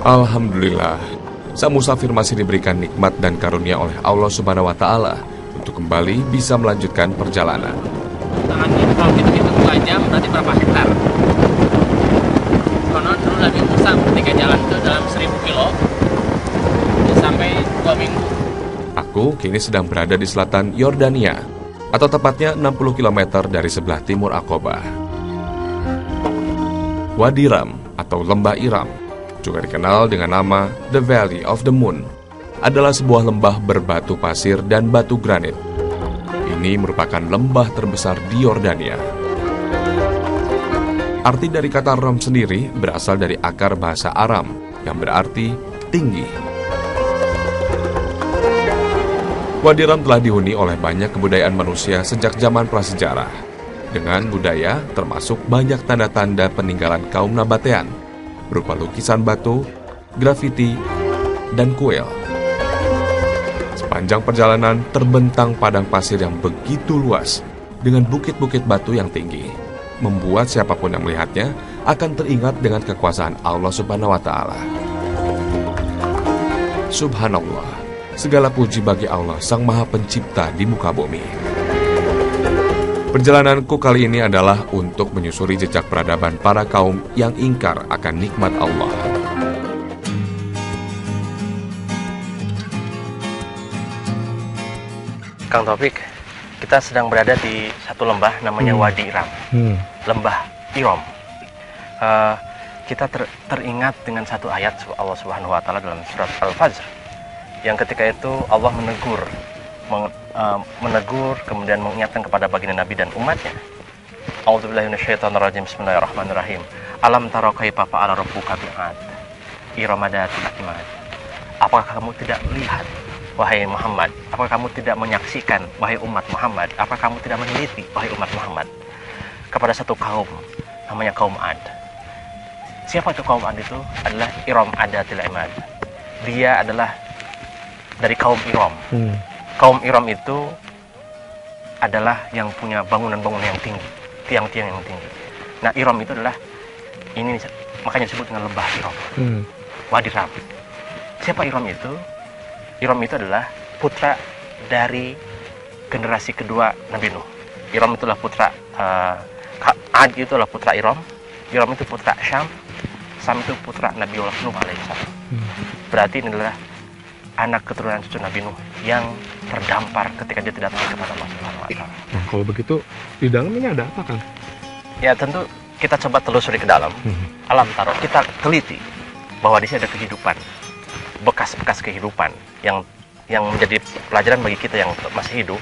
Alhamdulillah, sang musafir masih diberikan nikmat dan karunia oleh Allah Subhanahu wa Ta'ala untuk kembali bisa melanjutkan perjalanan. Tangannya kalau gitu 2 jam berarti berapa hektar? Konon dulu Nabi Musa ketika jalan itu dalam 1000 kilo sampai 2 minggu. Aku kini sedang berada di selatan Yordania, atau tepatnya 60 km dari sebelah timur Aqobah. Wadi Ram atau Lembah Iram, juga dikenal dengan nama The Valley of the Moon, adalah sebuah lembah berbatu pasir dan batu granit. Ini merupakan lembah terbesar di Yordania. Arti dari kata Ram sendiri berasal dari akar bahasa Aram yang berarti tinggi. Wadi Ram telah dihuni oleh banyak kebudayaan manusia sejak zaman prasejarah. Dengan budaya termasuk banyak tanda-tanda peninggalan kaum Nabatean, berupa lukisan batu, grafiti, dan kuil. Sepanjang perjalanan terbentang padang pasir yang begitu luas dengan bukit-bukit batu yang tinggi, membuat siapapun yang melihatnya akan teringat dengan kekuasaan Allah Subhanahu wa Ta'ala. Subhanallah, segala puji bagi Allah Sang Maha Pencipta di muka bumi. Perjalananku kali ini adalah untuk menyusuri jejak peradaban para kaum yang ingkar akan nikmat Allah. Kang Taufik, kita sedang berada di satu lembah namanya Wadi Iram. Lembah Iram. Kita teringat dengan satu ayat Allah Subhanahu wa Ta'ala dalam surat Al-Fajr, yang ketika itu Allah menegur kemudian mengingatkan kepada baginda Nabi dan umatnya. A'udzubillahi minasyaitonirrajim. Bismillahirrahmanirrahim. Alam tara kaifa fa'ala rabbuka bi'ad iramadatil imad. Apakah kamu tidak melihat, wahai Muhammad? Apakah kamu tidak menyaksikan, wahai umat Muhammad? Apakah kamu tidak meneliti, wahai umat Muhammad, kepada satu kaum namanya kaum Ad? Siapa itu kaum Ad? Itu adalah Iram adatil imad. Dia adalah dari kaum Iram. Kaum Iram itu adalah yang punya bangunan-bangunan yang tinggi, tiang-tiang yang tinggi. Nah, Iram itu adalah ini, makanya disebut dengan lembah Iram. Wadi Ram. Siapa Iram itu? Iram itu adalah putra dari generasi kedua Nabi Nuh. Iram itulah putra Ad itu adalah putra Iram. Iram itu putra Syam. Syam itu putra Nabiullah Nuh alaihissalam. Berarti ini adalah anak keturunan cucu Nabi Nuh yang terdampar ketika dia tidak taat kepada Allah Subhanahu wa Ta'ala. Nah, kalau begitu di dalamnya ada apa, Kang? Ya, tentu kita coba telusuri ke dalam. Alam taro, kita teliti bahwa di sini ada kehidupan, bekas-bekas kehidupan yang menjadi pelajaran bagi kita yang masih hidup.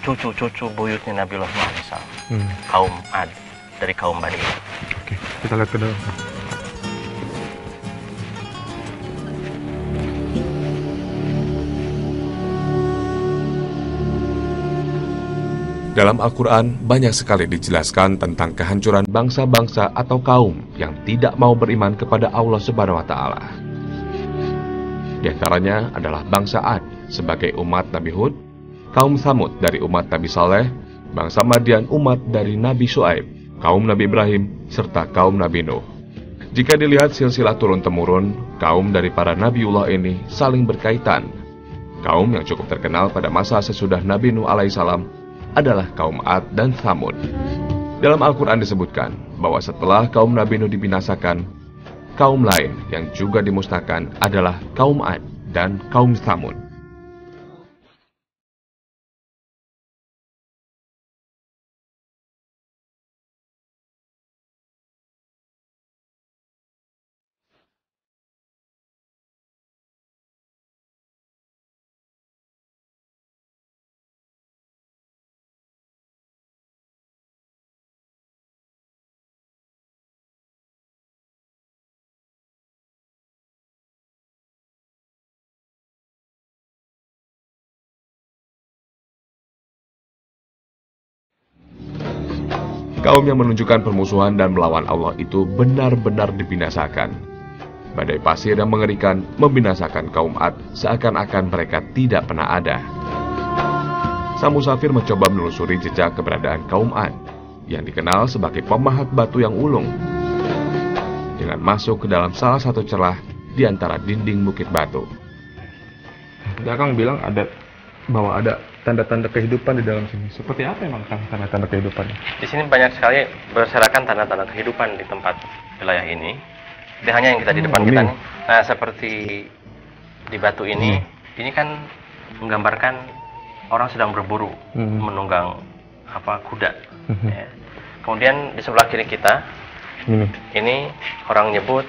Cucu-cucu buyutnya Nabiullah Nuh alaihissalam, kaum Ad dari kaum Bani. Oke, kita lihat ke dalam. Dalam Al-Quran, banyak sekali dijelaskan tentang kehancuran bangsa-bangsa atau kaum yang tidak mau beriman kepada Allah Subhanahu wa Ta'ala. Di antaranya adalah bangsa Ad sebagai umat Nabi Hud, kaum Tsamud dari umat Nabi Saleh, bangsa Madian umat dari Nabi Shu'aib, kaum Nabi Ibrahim, serta kaum Nabi Nuh. Jika dilihat silsilah turun-temurun, kaum dari para Nabiullah ini saling berkaitan. Kaum yang cukup terkenal pada masa sesudah Nabi Nuh alaihissalam adalah kaum Ad dan Tsamud. Dalam Al-Quran disebutkan bahwa setelah kaum Nabi Nuh dibinasakan, kaum lain yang juga dimusnahkan adalah kaum Ad dan kaum Tsamud. Kaum yang menunjukkan permusuhan dan melawan Allah itu benar-benar dibinasakan. Badai pasir yang mengerikan membinasakan kaum Ad seakan-akan mereka tidak pernah ada. Sang musafir mencoba menelusuri jejak keberadaan kaum Ad yang dikenal sebagai pemahat batu yang ulung. dengan masuk ke dalam salah satu celah di antara dinding bukit batu. Ya, Kang bilang bahwa ada tanda-tanda kehidupan di dalam sini. Seperti apa emang Kang tanda-tanda kehidupannya? Di sini banyak sekali berserakan tanda-tanda kehidupan di tempat wilayah ini. Tidak hanya yang kita di depan kita nih. Nah, seperti di batu ini kan menggambarkan orang sedang berburu, menunggang kuda. Ya. Kemudian di sebelah kiri kita, ini orang nyebut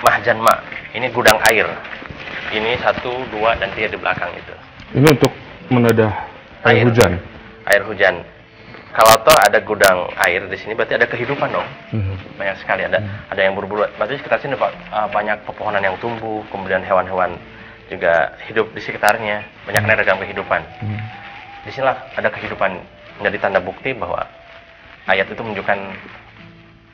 mahjanma. Ini gudang air. Ini 1, 2, dan 3 di belakang itu. Ini untuk menedah air hujan. Air hujan. Kalau toh ada gudang air di sini, berarti ada kehidupan dong. Banyak sekali ada yang berburu. Berarti sekitar sini banyak pepohonan yang tumbuh, kemudian hewan-hewan juga hidup di sekitarnya. Banyak ragam kehidupan. Di sinilah ada kehidupan, menjadi tanda bukti bahwa ayat itu menunjukkan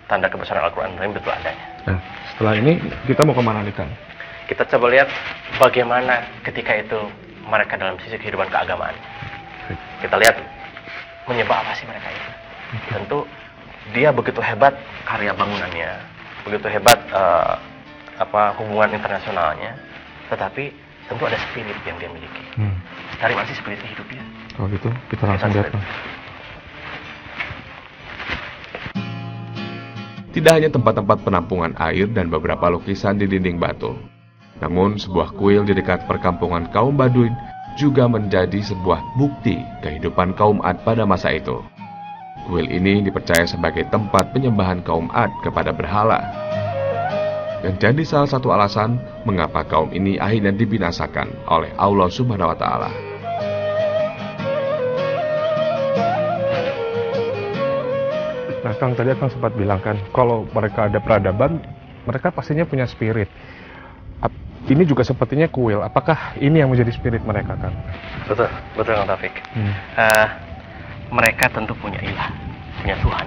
tanda kebesaran Al-Quran betul adanya. Nah, setelah ini kita mau kemana nih, Kang? Kita coba lihat bagaimana ketika itu mereka dalam sisi kehidupan keagamaan. Kita lihat menyembah apa sih mereka itu. Tentu dia begitu hebat karya bangunannya, begitu hebat hubungan internasionalnya, tetapi tentu ada spirit yang dia miliki. Dari mana sih spirit hidupnya? Kalau gitu kita langsung lihat. Tidak hanya tempat-tempat penampungan air dan beberapa lukisan di dinding batu, namun sebuah kuil di dekat perkampungan kaum Baduin juga menjadi sebuah bukti kehidupan kaum Ad pada masa itu. Kuil ini dipercaya sebagai tempat penyembahan kaum Ad kepada berhala, dan jadi salah satu alasan mengapa kaum ini akhirnya dibinasakan oleh Allah Subhanahu wa Ta'ala. Nah, Kang, tadi Kang sempat bilang kan, kalau mereka ada peradaban, mereka pastinya punya spirit. Ini juga sepertinya kuil. Apakah ini yang menjadi spirit mereka, Kang? Betul Kang Taufik. Mereka tentu punya ilah, punya Tuhan.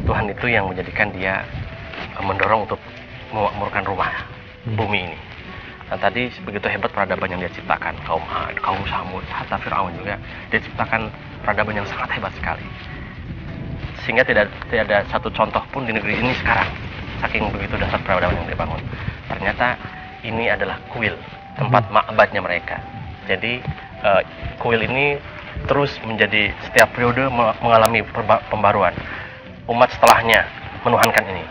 Tuhan itu yang menjadikan dia mendorong untuk memakmurkan rumah bumi ini. Dan tadi begitu hebat peradaban yang dia ciptakan, kaum Ad, kaum Samud, hatta Fir'aun juga, dia ciptakan peradaban yang sangat hebat sekali. Sehingga tidak ada satu contoh pun di negeri ini sekarang, saking begitu dasar peradaban yang dibangun. Ternyata ini adalah kuil, tempat ma'badnya mereka. Jadi kuil ini terus menjadi setiap periode mengalami pembaruan. Umat setelahnya menuhankan ini.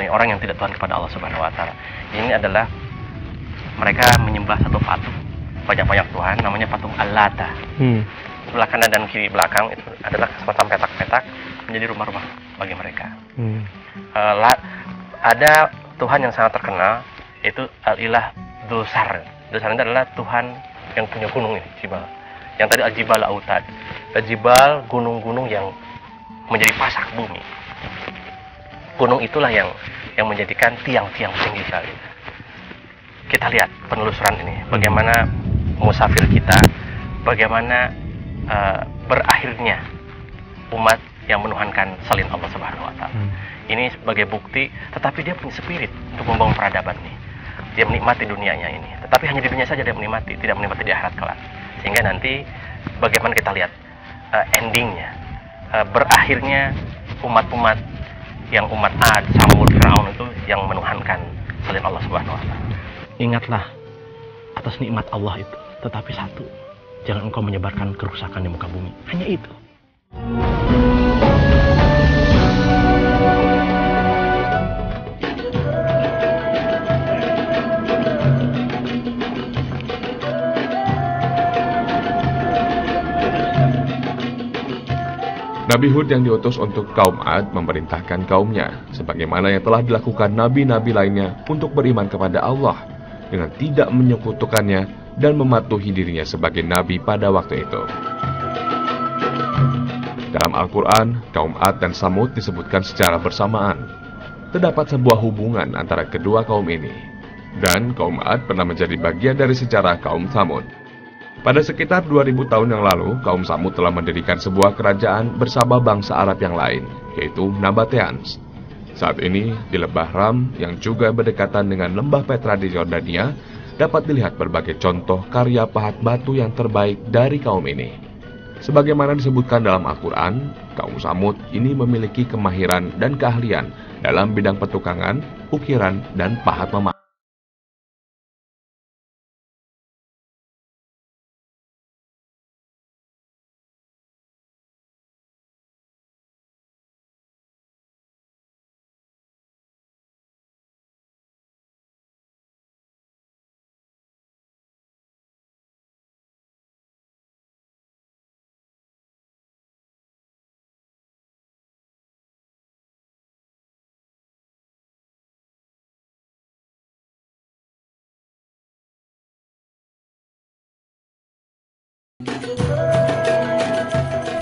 Orang yang tidak Tuhan kepada Allah Subhanahu wa Ta'ala. Ini adalah mereka menyembah satu patung, banyak-banyak Tuhan, namanya patung Al-Lata. Sebelah kanan dan kiri belakang itu adalah semacam petak-petak menjadi rumah-rumah bagi mereka. Ada Tuhan yang sangat terkenal, yaitu Al-Ilah Dzusar. Dzusar itu adalah Tuhan yang punya gunung ini, Jibal. Yang tadi Al-Jibal Autad. Al-Jibal, gunung-gunung yang menjadi pasak bumi. Gunung itulah yang menjadikan tiang-tiang tinggi sekali. Kita lihat penelusuran ini, bagaimana musafir kita, bagaimana berakhirnya umat yang menuhankan selain Allah Subhanahu wa Ta'ala. Ini sebagai bukti, tetapi dia punya spirit untuk membangun peradaban ini. Dia menikmati dunianya ini, tetapi hanya di dunia saja dia menikmati, tidak menikmati di akhirat kelak. Sehingga nanti bagaimana kita lihat endingnya, berakhirnya umat-umat yang umat Ad, Samud, Fir'aun itu yang menuhankan selain Allah Subhanahu wa Ta'ala. Ingatlah atas nikmat Allah itu, tetapi satu, jangan engkau menyebarkan kerusakan di muka bumi. Hanya itu. Nabi Hud yang diutus untuk kaum Ad memerintahkan kaumnya, sebagaimana yang telah dilakukan nabi-nabi lainnya untuk beriman kepada Allah, dengan tidak menyekutukannya dan mematuhi dirinya sebagai nabi pada waktu itu. Dalam Al-Quran, kaum Ad dan Samud disebutkan secara bersamaan. Terdapat sebuah hubungan antara kedua kaum ini, dan kaum Ad pernah menjadi bagian dari sejarah kaum Samud. Pada sekitar 2000 tahun yang lalu, kaum Samud telah mendirikan sebuah kerajaan bersama bangsa Arab yang lain, yaitu Nabateans. Saat ini, di Lembah Ram, yang juga berdekatan dengan Lembah Petra di Yordania, dapat dilihat berbagai contoh karya pahat batu yang terbaik dari kaum ini. Sebagaimana disebutkan dalam Al-Quran, kaum Samud ini memiliki kemahiran dan keahlian dalam bidang petukangan, ukiran, dan pahat memahat.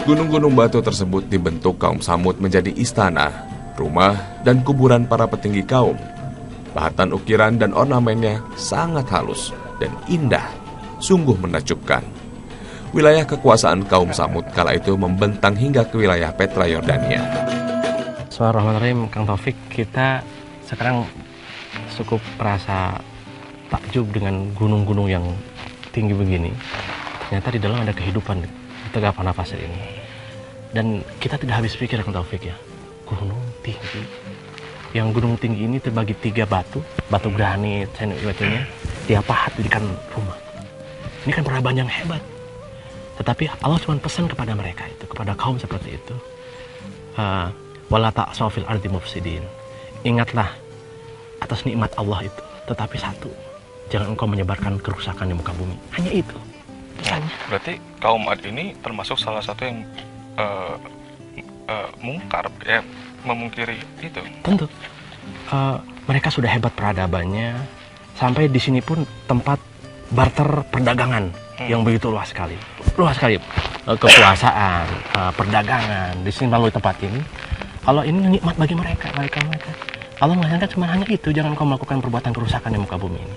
Gunung-gunung batu tersebut dibentuk kaum Tsamud menjadi istana, rumah, dan kuburan para petinggi kaum. Bahatan ukiran dan ornamennya sangat halus dan indah, sungguh menakjubkan. Wilayah kekuasaan kaum Tsamud kala itu membentang hingga ke wilayah Petra Yordania. Bismillahirrahmanirrahim, Kang Taufik, kita sekarang cukup merasa takjub dengan gunung-gunung yang tinggi begini. Ternyata di dalam ada kehidupan di tengah panah pasir ini. Dan kita tidak habis pikir, Kang Taufik, ya. Gunung tinggi. Yang gunung tinggi ini terbagi 3 batu granit, batunya, dia pahat dijadikan rumah. Ini kan peradaban yang hebat. Tetapi Allah cuma pesan kepada mereka itu, kepada kaum seperti itu. Wala ta'saw fil ardi mufsidin. Ingatlah atas nikmat Allah itu. Tetapi satu, jangan engkau menyebarkan kerusakan di muka bumi. Hanya itu pesannya. Berarti kaum Ad ini termasuk salah satu yang mungkar, memungkiri itu. Tentu. Mereka sudah hebat peradabannya. Sampai di sini pun tempat barter perdagangan yang begitu luas sekali. Luas sekali. Kekuasaan, perdagangan di sini melalui tempat ini. Allah ini nikmat bagi mereka. Allah mengatakan cuma hanya itu, jangan kau melakukan perbuatan kerusakan di muka bumi ini.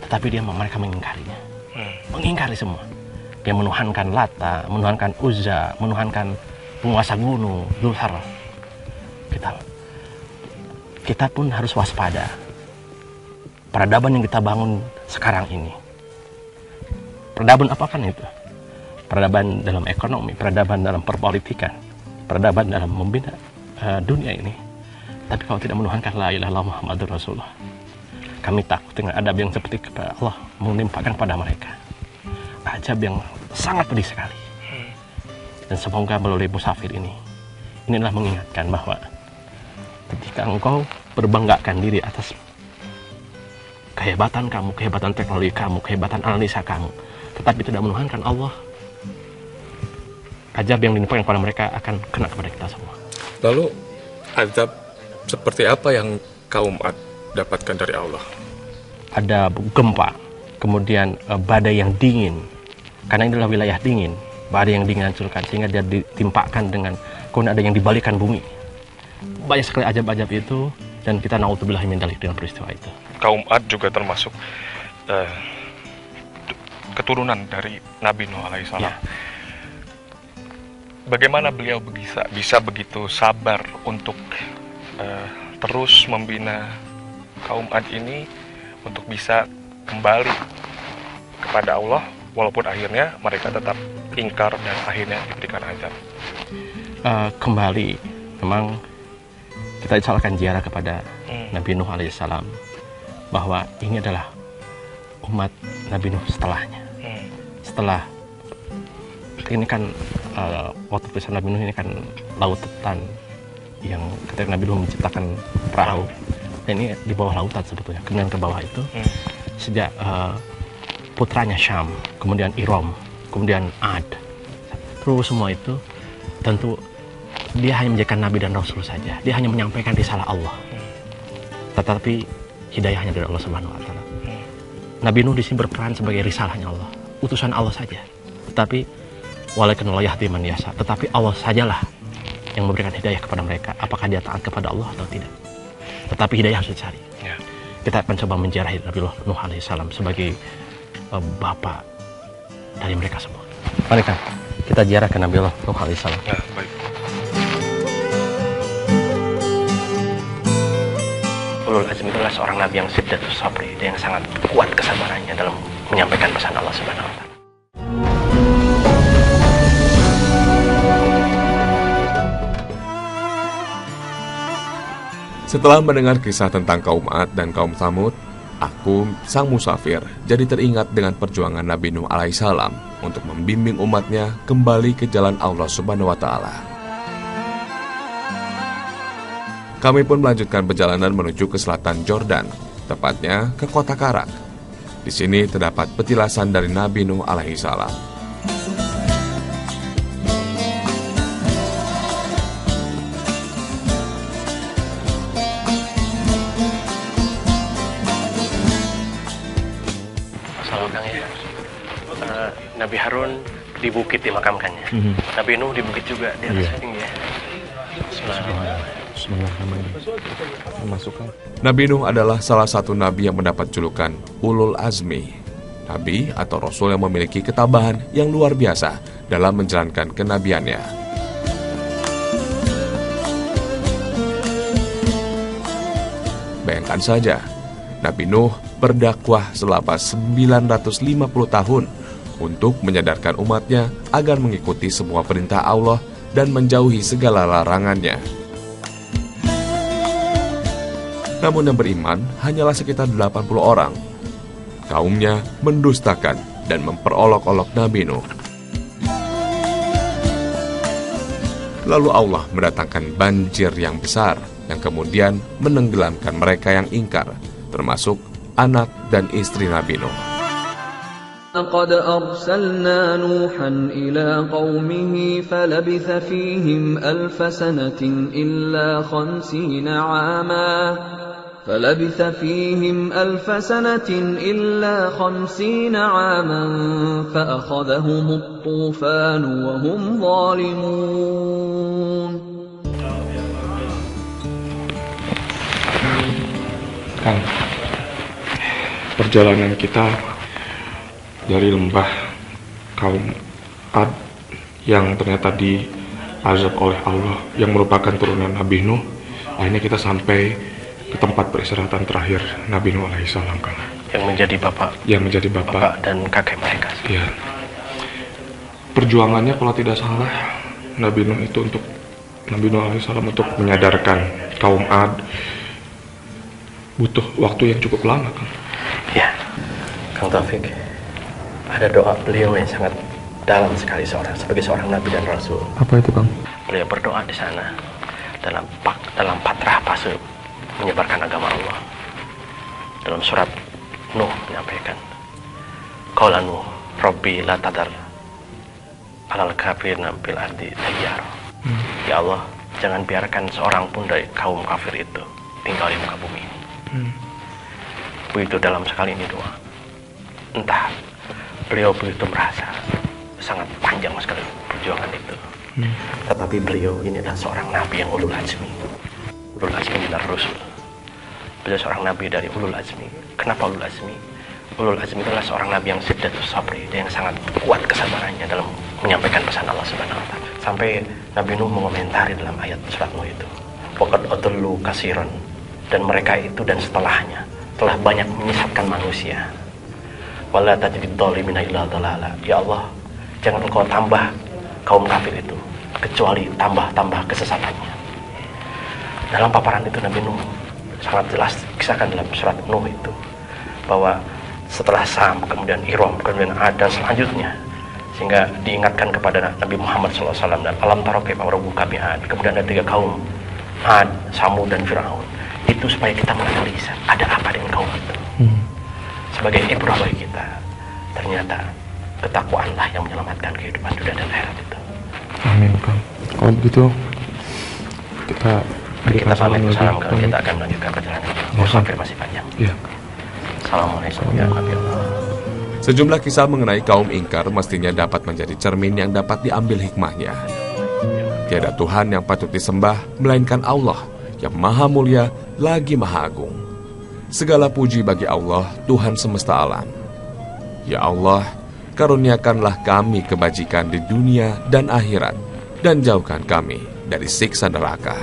Tetapi mereka mengingkarinya. Mengingkari semua. Dia menuhankan Lata, menuhankan Uzza, menuhankan penguasa gunung, Zulhar. Kita pun harus waspada. Peradaban yang kita bangun sekarang ini. Peradaban apa kan itu? Peradaban dalam ekonomi, peradaban dalam perpolitikan, peradaban dalam membina dunia ini. Tapi kalau tidak menuhankan la ilaha illallah Muhammadur Rasulullah, kami takut dengan adab yang seperti kepada Allah menimpakan pada mereka. Ajab yang sangat pedih sekali. Dan semoga melalui musafir ini inilah mengingatkan bahwa ketika engkau berbanggakan diri atas kehebatan kamu, kehebatan teknologi kamu, kehebatan analisa kamu, tetapi tidak menuhankan Allah, ajab yang dinimpakan kepada mereka akan kena kepada kita semua. Lalu azab seperti apa yang kaum Ad dapatkan dari Allah? Ada gempa, kemudian badai yang dingin, karena ini adalah wilayah dingin. Badai yang dingin hancurkan sehingga dia ditimpakan dengan, kemudian ada yang dibalikan bumi. Banyak sekali ajab-ajab itu, dan kita naudzubillah min dzalik dengan peristiwa itu. Kaum Ad juga termasuk keturunan dari Nabi Nuh alaihissalam. Ya. Bagaimana beliau bisa begitu sabar untuk terus membina kaum Ad ini untuk bisa kembali kepada Allah, walaupun akhirnya mereka tetap ingkar dan akhirnya diberikan azab. Kembali, memang kita disalahkan ziarah kepada Nabi Nuh alaihissalam, bahwa ini adalah umat Nabi Nuh setelahnya. Setelah ini kan waktu pesan Nabi Nuh ini kan lautan yang ketika Nabi Nuh menciptakan perahu, dan ini di bawah lautan sebetulnya. Kemudian ke bawah itu sejak putranya Syam, kemudian Iram, kemudian Ad, terus semua itu tentu dia hanya menjadikan Nabi dan Rasul saja. Dia hanya menyampaikan risalah Allah. Tetapi hidayahnya dari Allah Subhanahu Wa Taala. Nabi Nuh di sini berperan sebagai risalahnya Allah, utusan Allah saja. Tetapi walakin la yahdi man yasha, tetapi Allah sajalah yang memberikan hidayah kepada mereka. Apakah dia taat kepada Allah atau tidak? Tetapi hidayah harus dicari. Ya. Kita akan coba menziarahi Nabi Nuh alaihissalam sebagai bapak dari mereka semua. Mari kan kita ziarah ke Nabi Nuh alaihissalam. Ya, baik. Ulul Azmi adalah seorang Nabi yang siddatus sabri, dia yang sangat kuat kesabarannya dalam menyampaikan pesan Allah Subhanahu Wa Taala. Setelah mendengar kisah tentang kaum Ad dan kaum Tsamud, aku, sang musafir, jadi teringat dengan perjuangan Nabi Nuh alaihissalam untuk membimbing umatnya kembali ke jalan Allah Subhanahu wa Ta'ala. Kami pun melanjutkan perjalanan menuju ke selatan Jordan, tepatnya ke kota Karak. Di sini terdapat petilasan dari Nabi Nuh alaihissalam. Nabi Harun di bukit dimakamkannya. Nabi Nuh di bukit juga, di atas tinggi ya. Nabi Nuh adalah salah satu nabi yang mendapat julukan Ulul Azmi. Nabi atau Rasul yang memiliki ketabahan yang luar biasa dalam menjalankan kenabiannya. Bayangkan saja, Nabi Nuh berdakwah selama 950 tahun untuk menyadarkan umatnya agar mengikuti semua perintah Allah dan menjauhi segala larangannya. Namun yang beriman hanyalah sekitar 80 orang. Kaumnya mendustakan dan memperolok-olok Nabi Nuh. Lalu Allah mendatangkan banjir yang besar yang kemudian menenggelamkan mereka yang ingkar, termasuk anak dan istri Nabi Nuh. لقد أرسلنا نوحا إلى قومه فلبث فيهم ألف سنة إلا 50 عاما فأخذهم الطوفان وهم ظالمون. Kang, perjalanan kita dari lembah kaum Ad yang ternyata diazab oleh Allah yang merupakan turunan Nabi Nuh, akhirnya kita sampai ke tempat peristirahatan terakhir Nabi Nuh alaihissalam, Kang. Yang menjadi bapak dan kakek mereka. Iya. Perjuangannya kalau tidak salah Nabi Nuh alaihissalam untuk menyadarkan kaum Ad butuh waktu yang cukup lama, Kang. Ya, Kang Taufik, ada doa beliau yang sangat dalam sekali sebagai seorang nabi dan rasul. Apa itu, Kang? Beliau berdoa di sana dalam fatrah fase menyebarkan agama Allah. Dalam surat Nuh menyampaikan, qala Nuh rabbi la tadar alal kafirina fil ardi dayyara. Ya Allah, jangan biarkan seorang pun dari kaum kafir itu tinggal di muka bumi ini. Begitu dalam sekali ini doa. Entah beliau begitu merasa sangat panjang sekali perjuangan itu. Tetapi beliau ini adalah seorang nabi yang ulul azmi. Ulul azmi minar rusul. Beliau seorang nabi dari ulul azmi. Kenapa ulul azmi? Ulul azmi adalah seorang nabi yang syiddatus sabri, dia yang sangat kuat kesabarannya dalam menyampaikan pesan Allah Subhanahu wa Ta'ala. Sampai Nabi Nuh mengomentari dalam ayat surat Nuh itu, waqad adallu katsiran, dan mereka itu dan setelahnya telah banyak menyesatkan manusia. Wala tajidid dhalimina illa dhalala. Ya Allah, jangan Engkau tambah kaum kafir itu kecuali tambah kesesatannya. Dalam paparan itu Nabi Nuh sangat jelas kisahkan dalam surat Nuh itu bahwa setelah Sam, kemudian Iram, kemudian ada selanjutnya, sehingga diingatkan kepada Nabi Muhammad SAW dan alam tara kaifa rabbuka bi'ad. Kemudian ada 3 kaum, Ad, Samud dan Firaun. Itu supaya kita menganalisa ada apa dengan kaum itu. Sebagai ibrah bagi kita, ternyata ketakwaanlah yang menyelamatkan kehidupan dunia dan akhirat itu. Amin, Kang. Kalau begitu kita pamit, salam, kita akan melanjutkan perjalanan. Sampai masih panjang. Iya. Assalamualaikum warahmatullahi wabarakatuh. Sejumlah kisah mengenai kaum ingkar mestinya dapat menjadi cermin yang dapat diambil hikmahnya. Tiada Tuhan yang patut disembah melainkan Allah yang maha mulia lagi maha agung. Segala puji bagi Allah, Tuhan semesta alam. Ya Allah, karuniakanlah kami kebajikan di dunia dan akhirat, dan jauhkan kami dari siksa neraka.